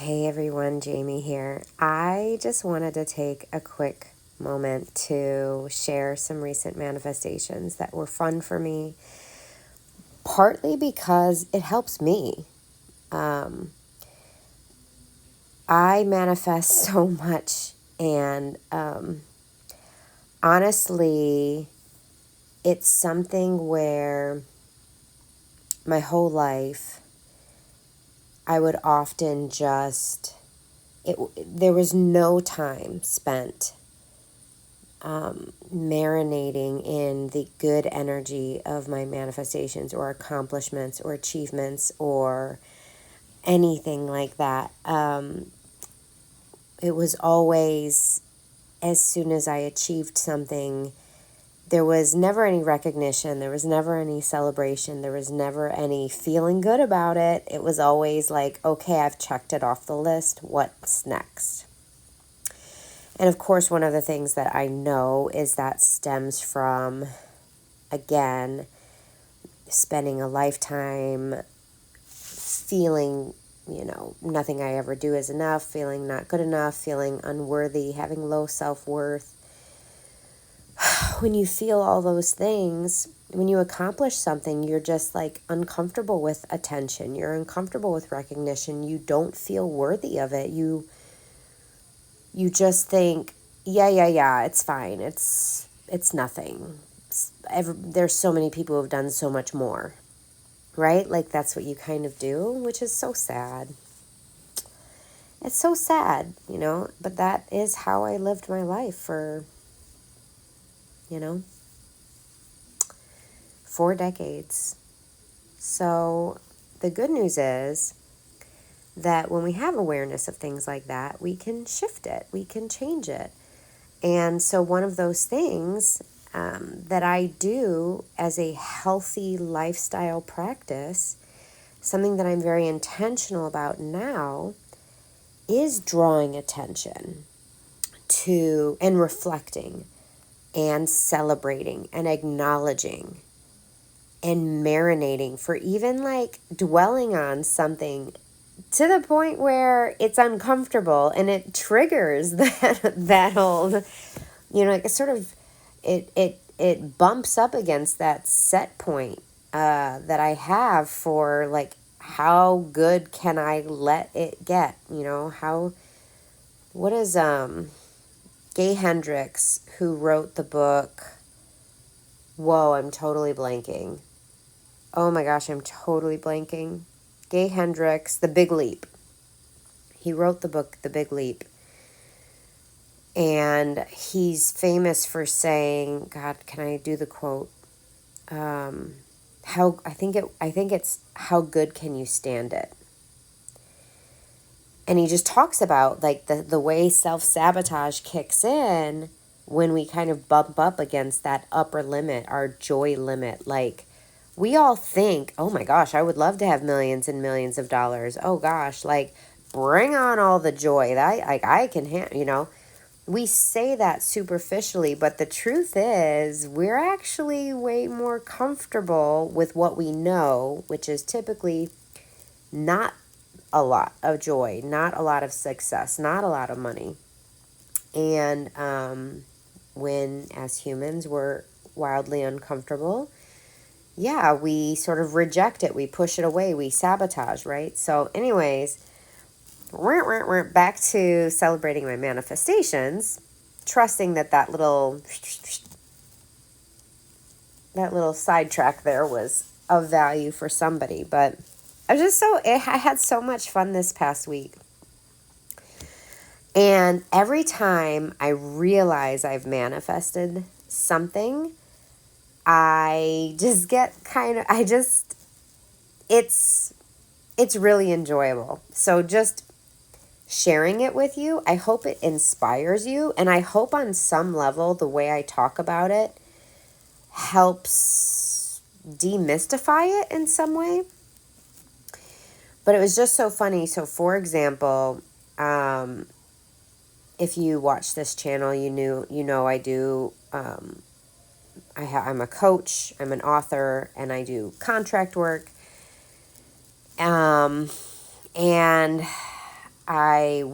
Hey everyone, Jamie here. I just wanted to take a quick moment to share some recent manifestations that were fun for me, partly because it helps me. I manifest so much, and honestly, it's something where my whole life I would often just, there was no time spent marinating in the good energy of my manifestations or accomplishments or achievements or anything like that. It was always, as soon as I achieved something, there was never any recognition, there was never any celebration, there was never any feeling good about it. It was always like, okay, I've checked it off the list, what's next? And of course, one of the things that I know is that stems from, again, spending a lifetime feeling, nothing I ever do is enough, feeling not good enough, feeling unworthy, having low self-worth. When you feel all those things, when you accomplish something, you're just like uncomfortable with attention. You're uncomfortable with recognition. You don't feel worthy of it. You just think, yeah, it's fine. It's nothing. There's so many people who have done so much more, right? Like that's what you kind of do, which is so sad. It's so sad, but that is how I lived my life for, 4 decades. So the good news is that when we have awareness of things like that, we can shift it, we can change it. And so one of those things that I do as a healthy lifestyle practice, something that I'm very intentional about now, is drawing attention to and reflecting and celebrating and acknowledging and marinating for even like dwelling on something to the point where it's uncomfortable and it triggers that old, like a sort of, it bumps up against that set point that I have for like, how good can I let it get? What is Gay Hendricks, who wrote the book, whoa, I'm totally blanking. Oh my gosh, I'm totally blanking. Gay Hendricks, The Big Leap. He wrote the book, The Big Leap. And he's famous for saying, God, can I do the quote? I think it's how good can you stand it? And he just talks about like the way self-sabotage kicks in when we kind of bump up against that upper limit, our joy limit. Like, we all think, oh my gosh, I would love to have millions and millions of dollars. Oh gosh, like, bring on all the joy that I can handle, We say that superficially, but the truth is we're actually way more comfortable with what we know, which is typically not a lot of joy, not a lot of success, not a lot of money. And when, as humans, we're wildly uncomfortable, yeah, we sort of reject it. We push it away. We sabotage, right? So anyways, we're back to celebrating my manifestations, trusting that little sidetrack there was of value for somebody. But I had so much fun this past week. And every time I realize I've manifested something, I just get it's really enjoyable. So just sharing it with you, I hope it inspires you. And I hope on some level, the way I talk about it helps demystify it in some way. But it was just so funny. So for example, if you watch this channel, I do, I'm a coach, I'm an author, and I do contract work. And I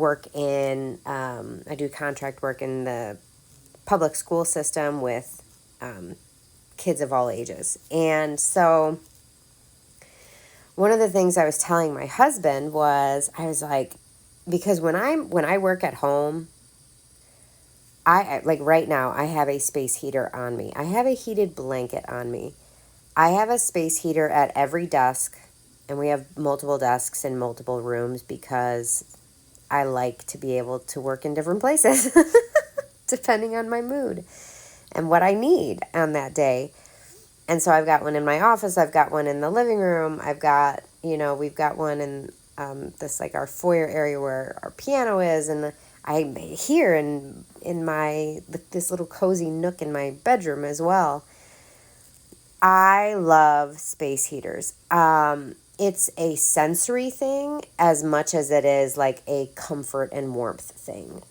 I do contract work in the public school system with kids of all ages. And so one of the things I was telling my husband was, I was like, because when I work at home, I like right now I have a space heater on me. I have a heated blanket on me. I have a space heater at every desk, and we have multiple desks in multiple rooms because I like to be able to work in different places depending on my mood and what I need on that day. And so I've got one in my office. I've got one in the living room. I've got, we've got one in this like our foyer area where our piano is. And I'm here in my, this little cozy nook in my bedroom as well. I love space heaters. It's a sensory thing as much as it is like a comfort and warmth thing.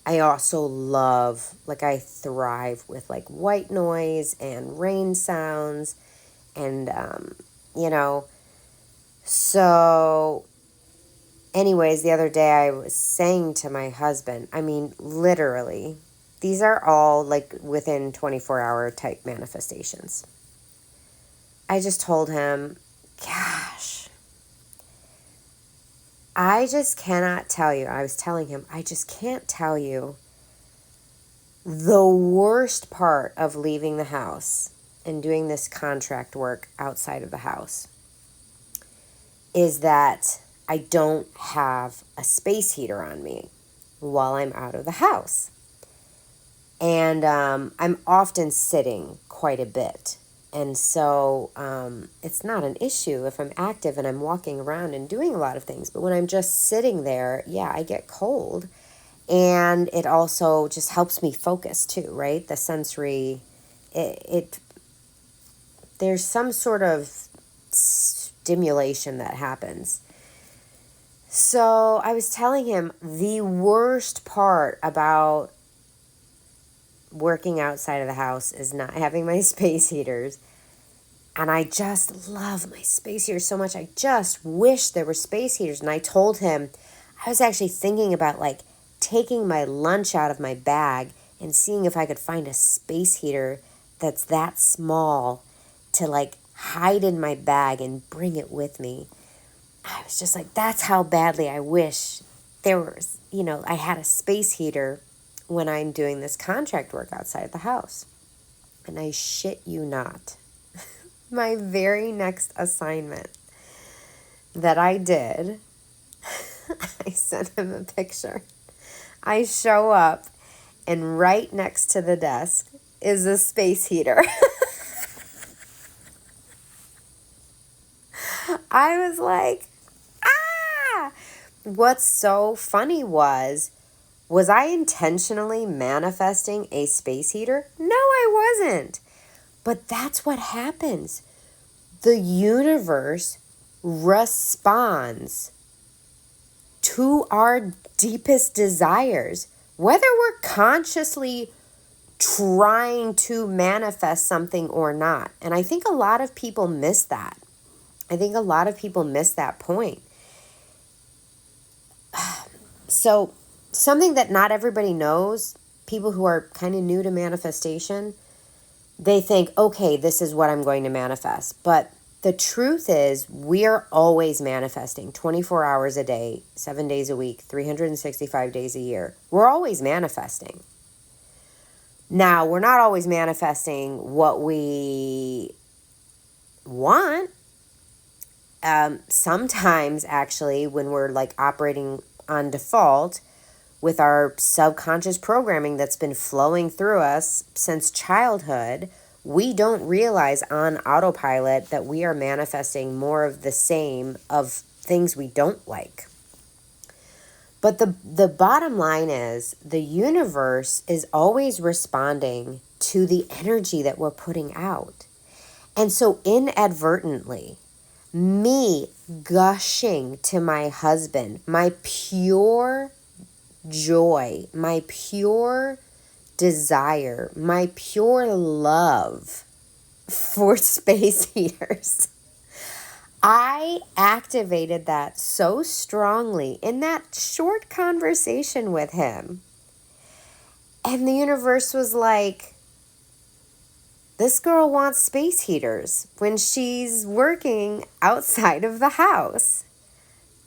I also love, like I thrive with like white noise and rain sounds and, so anyways, the other day I was saying to my husband, I mean, literally, these are all like within 24-hour type manifestations. I just told him, gosh, I just cannot tell you. I was telling him, I just can't tell you the worst part of leaving the house and doing this contract work outside of the house is that I don't have a space heater on me while I'm out of the house. And I'm often sitting quite a bit. And so it's not an issue if I'm active and I'm walking around and doing a lot of things. But when I'm just sitting there, yeah, I get cold. And it also just helps me focus too, right? The sensory, there's some sort of stimulation that happens. So I was telling him the worst part about working outside of the house is not having my space heaters. And I just love my space heaters so much. I just wish there were space heaters. And I told him, I was actually thinking about like taking my lunch out of my bag and seeing if I could find a space heater that's that small to like hide in my bag and bring it with me. I was just like, that's how badly I wish there was, I had a space heater when I'm doing this contract work outside the house. And I shit you not, my very next assignment that I did, I sent him a picture. I show up and right next to the desk is a space heater. I was like, ah! What's so funny was I intentionally manifesting a space heater? No, I wasn't. But that's what happens. The universe responds to our deepest desires, whether we're consciously trying to manifest something or not. And I think a lot of people miss that. I think a lot of people miss that point. So something that not everybody knows, people who are kind of new to manifestation, they think, okay, this is what I'm going to manifest. But the truth is we are always manifesting 24 hours a day, 7 days a week, 365 days a year. We're always manifesting. Now, we're not always manifesting what we want. Sometimes, actually, when we're like operating on default with our subconscious programming that's been flowing through us since childhood, we don't realize on autopilot that we are manifesting more of the same of things we don't like. But the bottom line is the universe is always responding to the energy that we're putting out. And so inadvertently, me gushing to my husband, my pure joy, my pure desire, my pure love for space heaters, I activated that so strongly in that short conversation with him. And the universe was like, this girl wants space heaters when she's working outside of the house.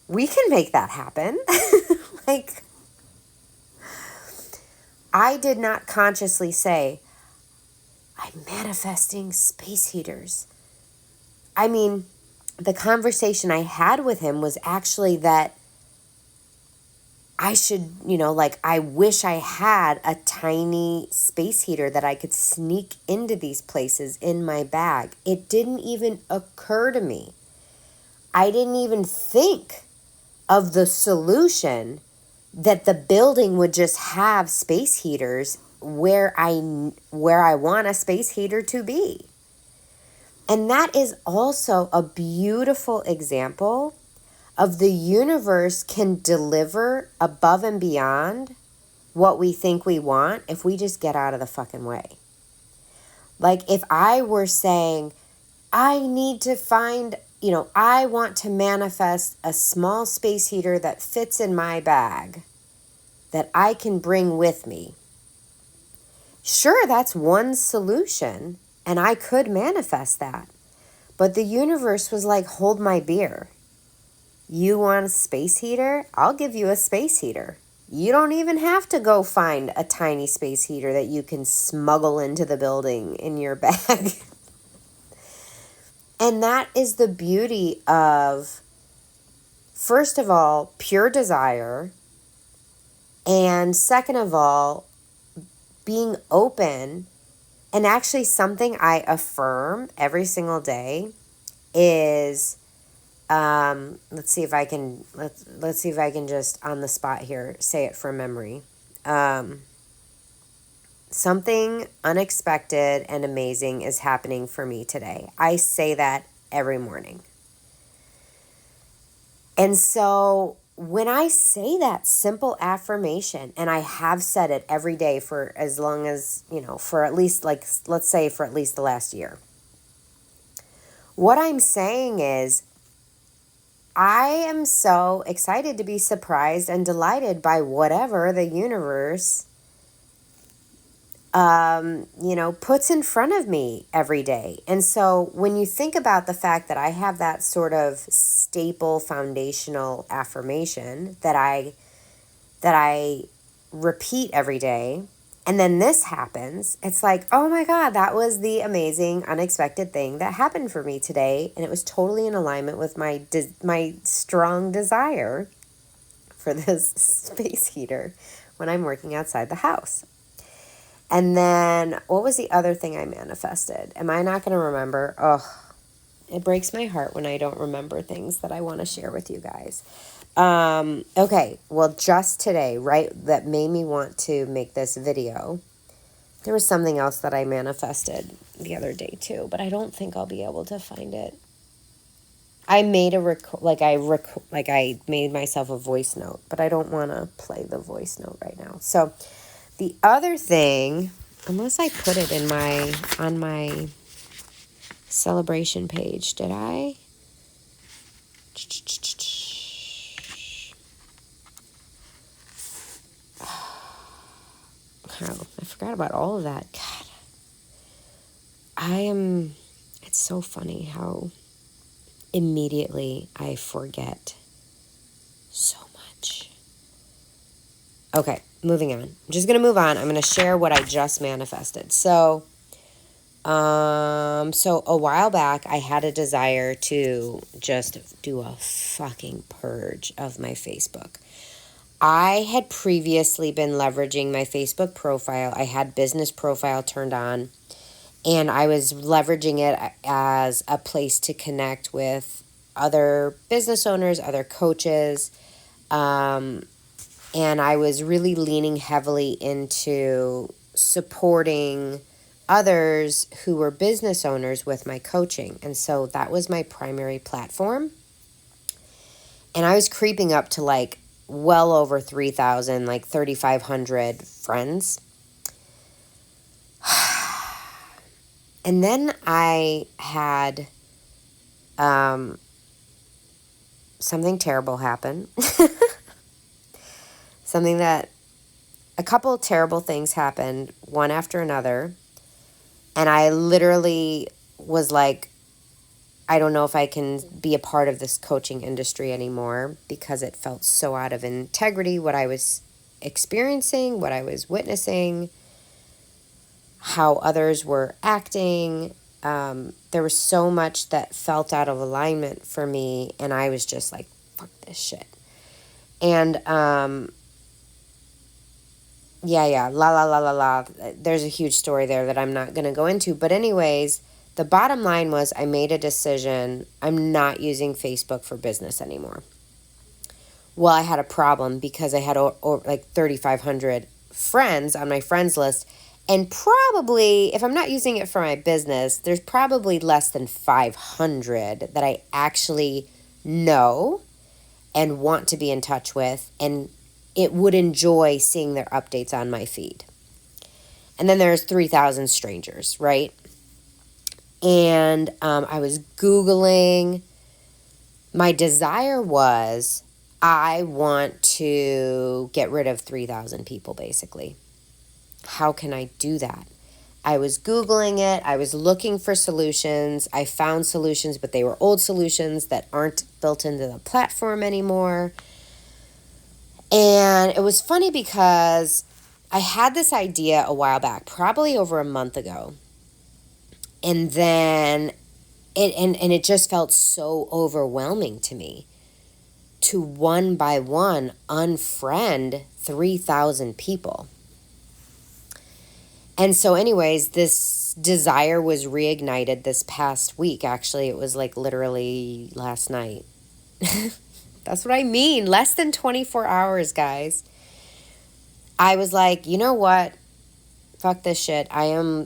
We can make that happen. Like, I did not consciously say, I'm manifesting space heaters. I mean, the conversation I had with him was actually that I should, like, I wish I had a tiny space heater that I could sneak into these places in my bag. It didn't even occur to me. I didn't even think of the solution that the building would just have space heaters where I want a space heater to be. And that is also a beautiful example of the universe can deliver above and beyond what we think we want if we just get out of the fucking way. Like if I were saying, I need to find, I want to manifest a small space heater that fits in my bag that I can bring with me. Sure, that's one solution, and I could manifest that. But the universe was like, hold my beer. You want a space heater? I'll give you a space heater. You don't even have to go find a tiny space heater that you can smuggle into the building in your bag. And that is the beauty of, first of all, pure desire. And second of all, being open. And actually something I affirm every single day is, let's see if I can just on the spot here say it from memory. Something unexpected and amazing is happening for me today. I say that every morning. And so when I say that simple affirmation, and I have said it every day for as long as, for at least let's say for at least the last year, what I'm saying is, I am so excited to be surprised and delighted by whatever the universe, puts in front of me every day. And so when you think about the fact that I have that sort of staple foundational affirmation that I repeat every day, and then this happens, it's like, oh my God, that was the amazing, unexpected thing that happened for me today. And it was totally in alignment with my strong desire for this space heater when I'm working outside the house. And then what was the other thing I manifested? Am I not going to remember? Oh, it breaks my heart when I don't remember things that I want to share with you guys. Okay, well, just today, right, that made me want to make this video. There was something else that I manifested the other day too, but I don't think I'll be able to find it. I made I made myself a voice note, but I don't want to play the voice note right now. So the other thing, unless I put it on my celebration page, did I? Oh, I forgot about all of that. God, it's so funny how immediately I forget so much. Okay, moving on. I'm just going to move on. I'm going to share what I just manifested. So a while back, I had a desire to just do a fucking purge of my Facebook. I had previously been leveraging my Facebook profile. I had business profile turned on, and I was leveraging it as a place to connect with other business owners, other coaches, and I was really leaning heavily into supporting others who were business owners with my coaching. And so that was my primary platform. And I was creeping up to well over 3,000, 3,500 friends. And then I had something terrible happened. A couple terrible things happened, one after another. And I literally was like, I don't know if I can be a part of this coaching industry anymore, because it felt so out of integrity, what I was experiencing, what I was witnessing, how others were acting. There was so much that felt out of alignment for me, and I was just like, fuck this shit. And la. There's a huge story there that I'm not going to go into. But anyways, the bottom line was I made a decision. I'm not using Facebook for business anymore. Well, I had a problem because I had like 3,500 friends on my friends list. And probably, if I'm not using it for my business, there's probably less than 500 that I actually know and want to be in touch with, and it would enjoy seeing their updates on my feed. And then there's 3,000 strangers, right? And I was Googling. My desire was, I want to get rid of 3,000 people, basically. How can I do that? I was Googling it. I was looking for solutions. I found solutions, but they were old solutions that aren't built into the platform anymore. And it was funny because I had this idea a while back, probably over a month ago. And then it just felt so overwhelming to me to one by one unfriend 3,000 people. And so anyways, this desire was reignited this past week. Actually, it was like literally last night. That's what I mean. Less than 24 hours, guys. I was like, you know what? Fuck this shit. I am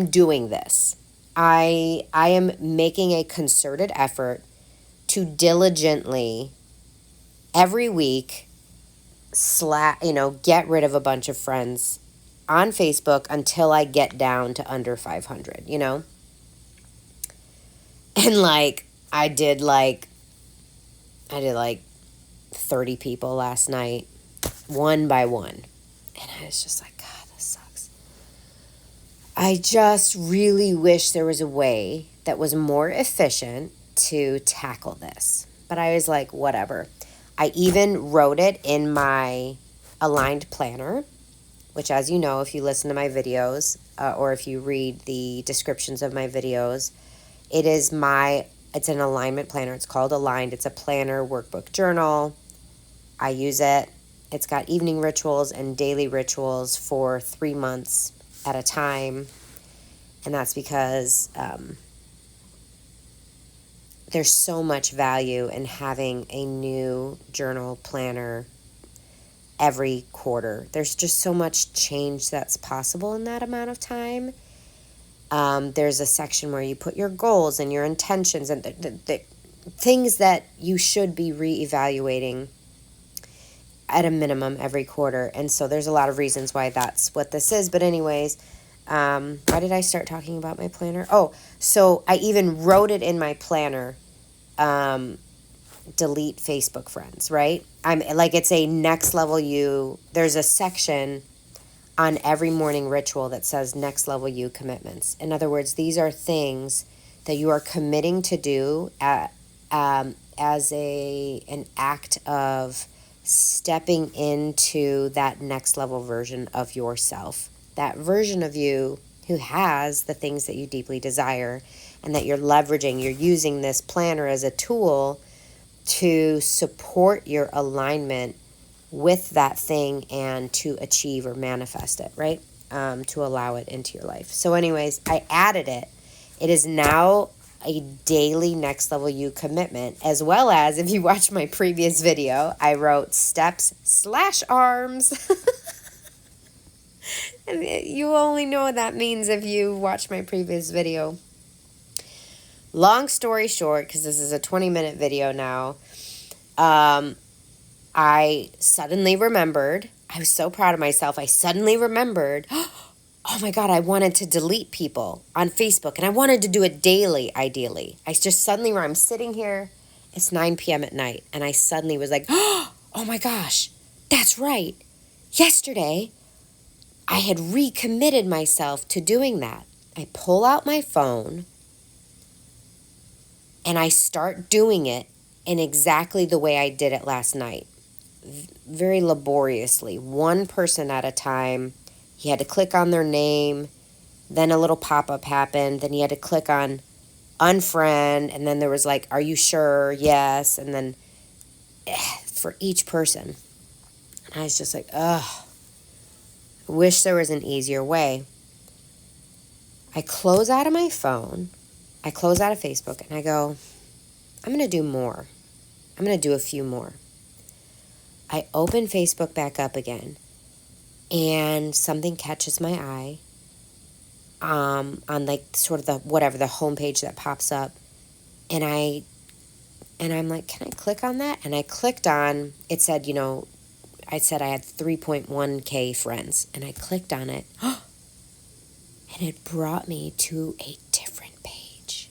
doing this. I am making a concerted effort to diligently every week get rid of a bunch of friends on Facebook until I get down to under 500, And I did 30 people last night, one by one. And I was just like, God, this sucks. I just really wish there was a way that was more efficient to tackle this. But I was like, whatever. I even wrote it in my aligned planner, which, as you know, if you listen to my videos or if you read the descriptions of my videos, it's an alignment planner. It's called Aligned. It's a planner, workbook, journal. I use it. It's got evening rituals and daily rituals for 3 months at a time. And that's because there's so much value in having a new journal planner every quarter. There's just so much change that's possible in that amount of time. There's a section where you put your goals and your intentions and the things that you should be reevaluating at a minimum every quarter. And so there's a lot of reasons why that's what this is. But anyways, why did I start talking about my planner? Oh, so I even wrote it in my planner, delete Facebook friends, right? It's a next level you. There's a section on every morning ritual that says next level you commitments. In other words, these are things that you are committing to do as an act of stepping into that next level version of yourself, that version of you who has the things that you deeply desire and that you're leveraging. You're using this planner as a tool to support your alignment with that thing and to achieve or manifest it, right? To allow it into your life. So anyways, I added it. It is now a daily next level you commitment, as well as, if you watch my previous video, I wrote steps/arms. And you only know what that means if you watch my previous video. Long story short, because this is a 20-minute video now, I suddenly remembered, I was so proud of myself, I suddenly remembered, oh my God, I wanted to delete people on Facebook, and I wanted to do it daily, ideally. I'm sitting here It's 9 p.m. at night. And I suddenly was like, oh my gosh, that's right. Yesterday, I had recommitted myself to doing that. I pull out my phone and I start doing it in exactly the way I did it last night. Very laboriously, one person at a time. You had to click on their name, then a little pop-up happened, then you had to click on unfriend, and then there was like, are you sure? Yes. And then for each person. And I was just like, ugh, I wish there was an easier way. I close out of my phone, I close out of Facebook, and I go, I'm going to do more. I'm going to do a few more. I open Facebook back up again, and something catches my eye on like sort of the homepage that pops up, and I'm like, can I click on that? And I clicked on, it said, I said I had 3.1K friends, and I clicked on it, and it brought me to a different page.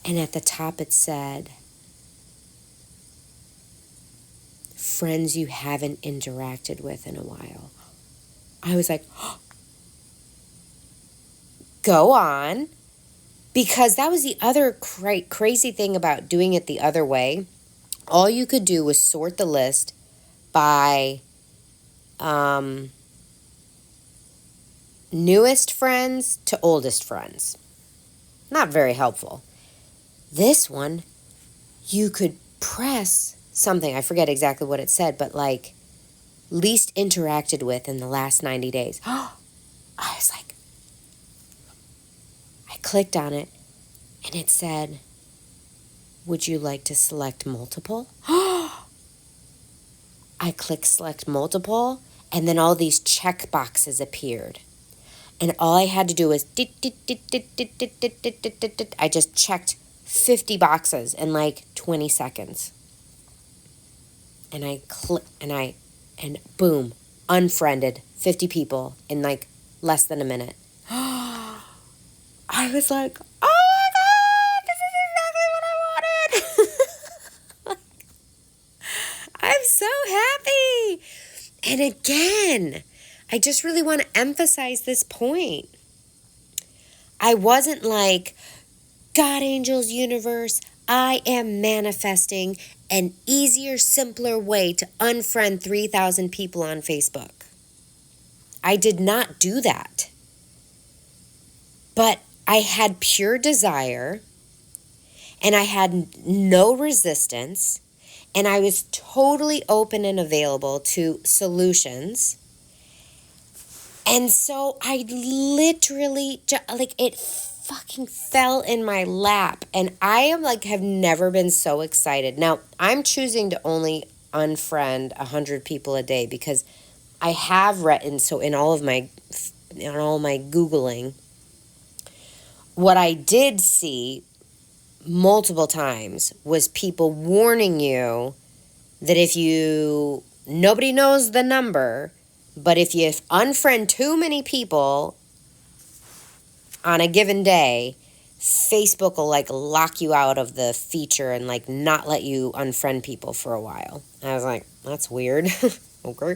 And at the top it said, friends you haven't interacted with in a while. I was like, go on. Because that was the other crazy thing about doing it the other way. All you could do was sort the list by newest friends to oldest friends. Not very helpful. This one, you could press something. I forget exactly what it said, but like least interacted with in the last 90 days. I was like, I clicked on it and it said, would you like to select multiple? I clicked select multiple, and then all these check boxes appeared. And all I had to do was I just checked 50 boxes in like 20 seconds. And and boom, unfriended 50 people in like less than a minute. I was like, oh my God, this is exactly what I wanted. I'm so happy. And again, I just really want to emphasize this point. I wasn't like, God, angels, universe, I am manifesting an easier, simpler way to unfriend 3,000 people on Facebook. I did not do that. But I had pure desire, and I had no resistance, and I was totally open and available to solutions. And so I literally, it fucking fell in my lap. And I am like, have never been so excited. Now, I'm choosing to only unfriend 100 people a day because I have read, and so in all my Googling, what I did see multiple times was people warning you that nobody knows the number, but if you unfriend too many people on a given day, Facebook will like lock you out of the feature and like not let you unfriend people for a while. I was like, that's weird. Okay.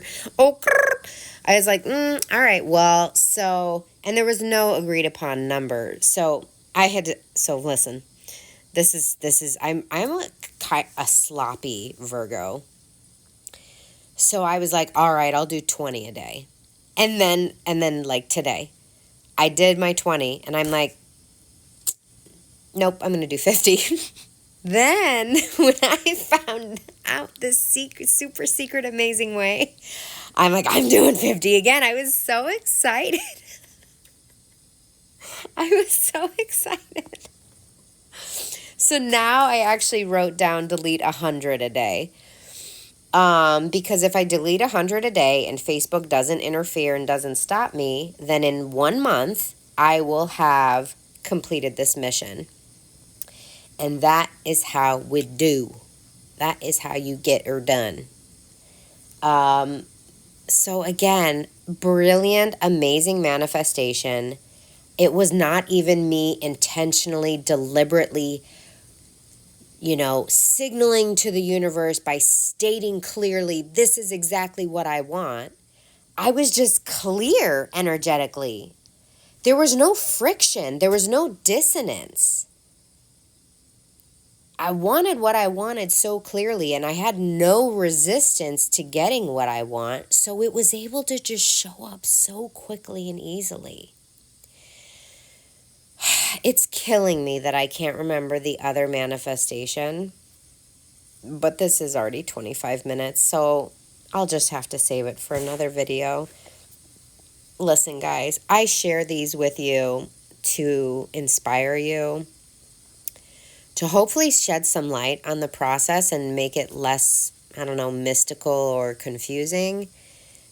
I was like, all right, well, so, and there was no agreed upon number. So I had to, listen, this is, I'm a sloppy Virgo. So I was like, all right, I'll do 20 a day. And then like today, I did my 20 and I'm like, nope, I'm going to do 50. Then when I found out this super secret, amazing way, I'm like, I'm doing 50 again. I was so excited. I was so excited. So now I actually wrote down delete 100 a day. Because if I delete 100 a day and Facebook doesn't interfere and doesn't stop me, then in 1 month, I will have completed this mission. And that is how we do. That is how you get her done. So again, brilliant, amazing manifestation. It was not even me intentionally, deliberately signaling to the universe by stating clearly, this is exactly what I want, I was just clear energetically. There was no friction. There was no dissonance. I wanted what I wanted so clearly, and I had no resistance to getting what I want, so it was able to just show up so quickly and easily. It's killing me that I can't remember the other manifestation, but this is already 25 minutes, so I'll just have to save it for another video. Listen, guys, I share these with you to inspire you, to hopefully shed some light on the process and make it less, mystical or confusing,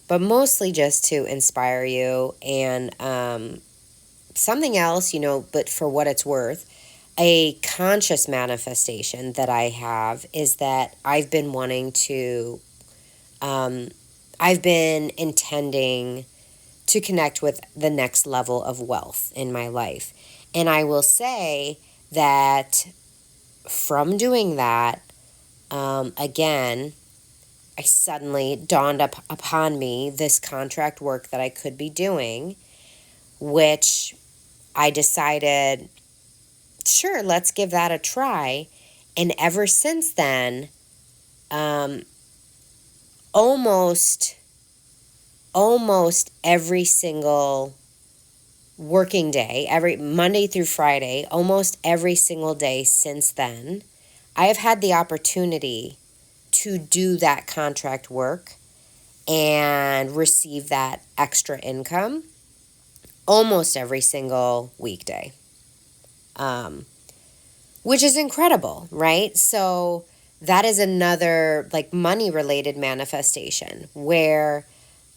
but mostly just to inspire you. And something else, but for what it's worth, a conscious manifestation that I have is that I've been intending to connect with the next level of wealth in my life. And I will say that from doing that, again, I suddenly dawned upon me this contract work that I could be doing, which I decided, sure, let's give that a try. And ever since then, almost every single working day, every Monday through Friday, almost every single day since then, I have had the opportunity to do that contract work and receive that extra income almost every single weekday, which is incredible, right? So that is another money-related manifestation where,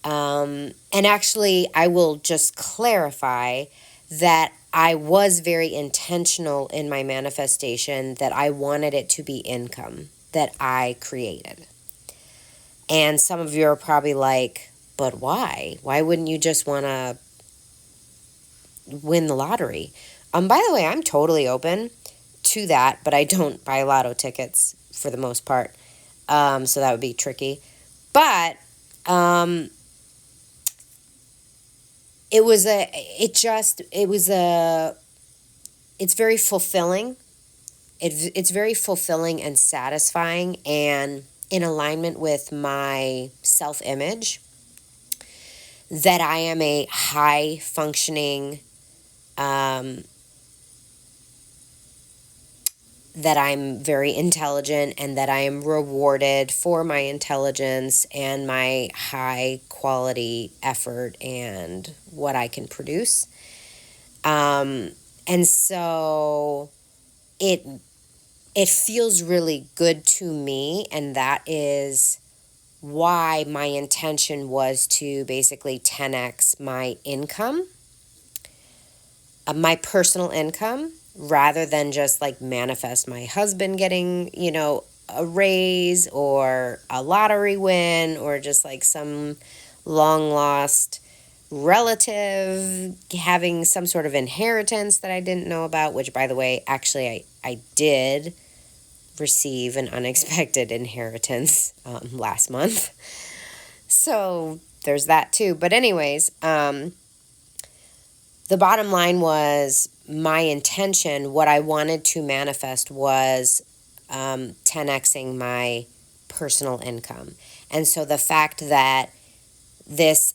and actually I will just clarify that I was very intentional in my manifestation that I wanted it to be income that I created. And some of you are probably like, but why? Why wouldn't you just want to win the lottery? By the way, I'm totally open to that, but I don't buy lotto tickets for the most part. So that would be tricky. But it's very fulfilling. It's very fulfilling and satisfying and in alignment with my self-image that I am a high functioning, that I'm very intelligent and that I am rewarded for my intelligence and my high quality effort and what I can produce. And so it feels really good to me, and that is why my intention was to basically 10x my income, my personal income, rather than just manifest my husband getting, a raise or a lottery win or just some long lost relative having some sort of inheritance that I didn't know about, which, by the way, actually I did receive an unexpected inheritance last month. So there's that too. But anyways, the bottom line was my intention, what I wanted to manifest was 10xing my personal income. And so the fact that this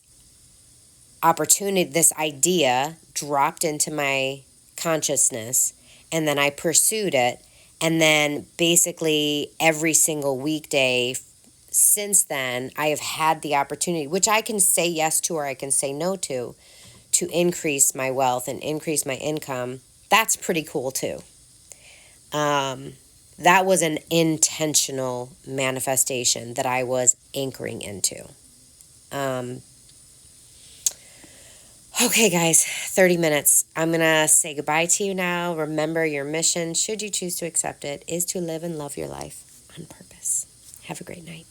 opportunity, this idea dropped into my consciousness, and then I pursued it, and then basically every single weekday since then, I have had the opportunity, which I can say yes to or I can say no to increase my wealth and increase my income. That's pretty cool too. That was an intentional manifestation that I was anchoring into. Okay, guys, 30 minutes. I'm going to say goodbye to you now. Remember, your mission, should you choose to accept it, is to live and love your life on purpose. Have a great night.